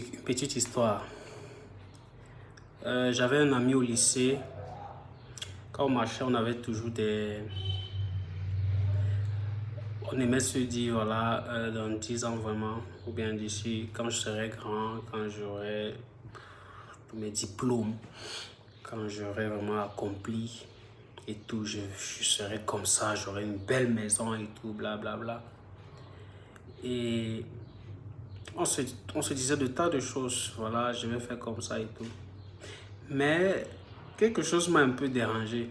Une petite histoire. J'avais un ami au lycée. Quand on marchait, on avait toujours des... On aimait se dire, voilà, dans 10 ans vraiment, ou bien d'ici, quand je serai grand, quand j'aurai mes diplômes, quand j'aurai vraiment accompli et tout, je serai comme ça, j'aurai une belle maison et tout, blablabla. Bla, bla. Et on se disait de tas de choses, voilà, je vais faire comme ça et tout. Mais quelque chose m'a un peu dérangé.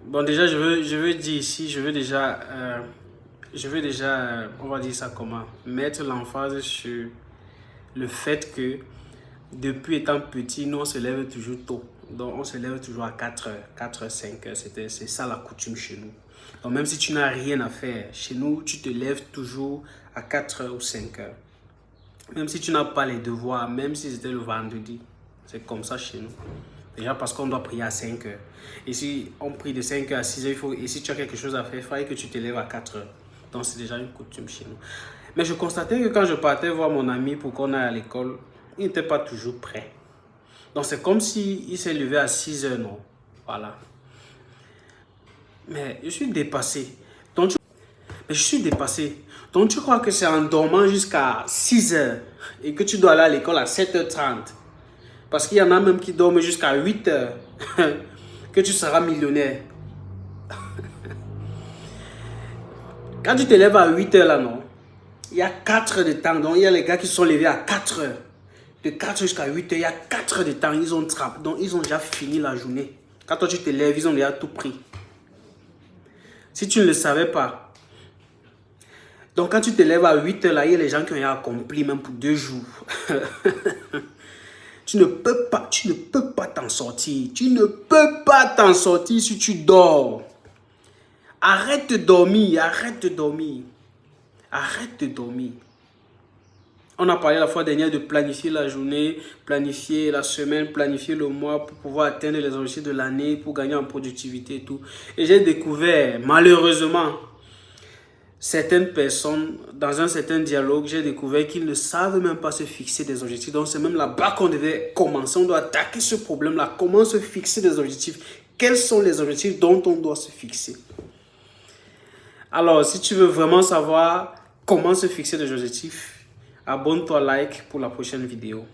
Bon, déjà, je veux dire ici, je veux déjà, on va dire ça comment, mettre l'emphase sur le fait que depuis étant petit, nous on se lève toujours tôt. Donc on se lève toujours à 4h, 5h, c'est ça la coutume chez nous. Donc même si tu n'as rien à faire, chez nous, tu te lèves toujours à 4h ou 5h. Même si tu n'as pas les devoirs, même si c'était le vendredi, c'est comme ça chez nous. Déjà parce qu'on doit prier à 5h. Et si on prie de 5h à 6h, et si tu as quelque chose à faire, il faudrait que tu te lèves à 4h. Donc c'est déjà une coutume chez nous. Mais je constatais que quand je partais voir mon ami pour qu'on aille à l'école, il n'était pas toujours prêt. Donc c'est comme s'il s'est levé à 6h, non? Voilà. Mais je suis dépassé. Mais je suis dépassé. Donc tu crois que c'est en dormant jusqu'à 6h et que tu dois aller à l'école à 7h30? Parce qu'il y en a même qui dorment jusqu'à 8h que tu seras millionnaire. Quand tu te lèves à 8h là, non? Il y a 4 heures de temps. Donc il y a les gars qui sont levés à 4h. De 4h jusqu'à 8h, il y a 4 heures de temps. Ils ont trappé. Donc ils ont déjà fini la journée. Quand toi tu te lèves, ils ont déjà tout pris. Si tu ne le savais pas. Donc quand tu te lèves à 8h là, il y a les gens qui ont accompli même pour 2 jours. Tu ne peux pas t'en sortir. Tu ne peux pas t'en sortir si tu dors. Arrête de dormir, arrête de dormir. Arrête de dormir. On a parlé la fois dernière de planifier la journée, planifier la semaine, planifier le mois pour pouvoir atteindre les objectifs de l'année, pour gagner en productivité et tout. Et j'ai découvert, malheureusement, certaines personnes, dans un certain dialogue, j'ai découvert qu'ils ne savent même pas se fixer des objectifs. Donc c'est même là-bas qu'on devait commencer. On doit attaquer ce problème-là. Comment se fixer des objectifs? Quels sont les objectifs dont on doit se fixer? Alors, si tu veux vraiment savoir comment se fixer des objectifs, abonne-toi, like pour la prochaine vidéo.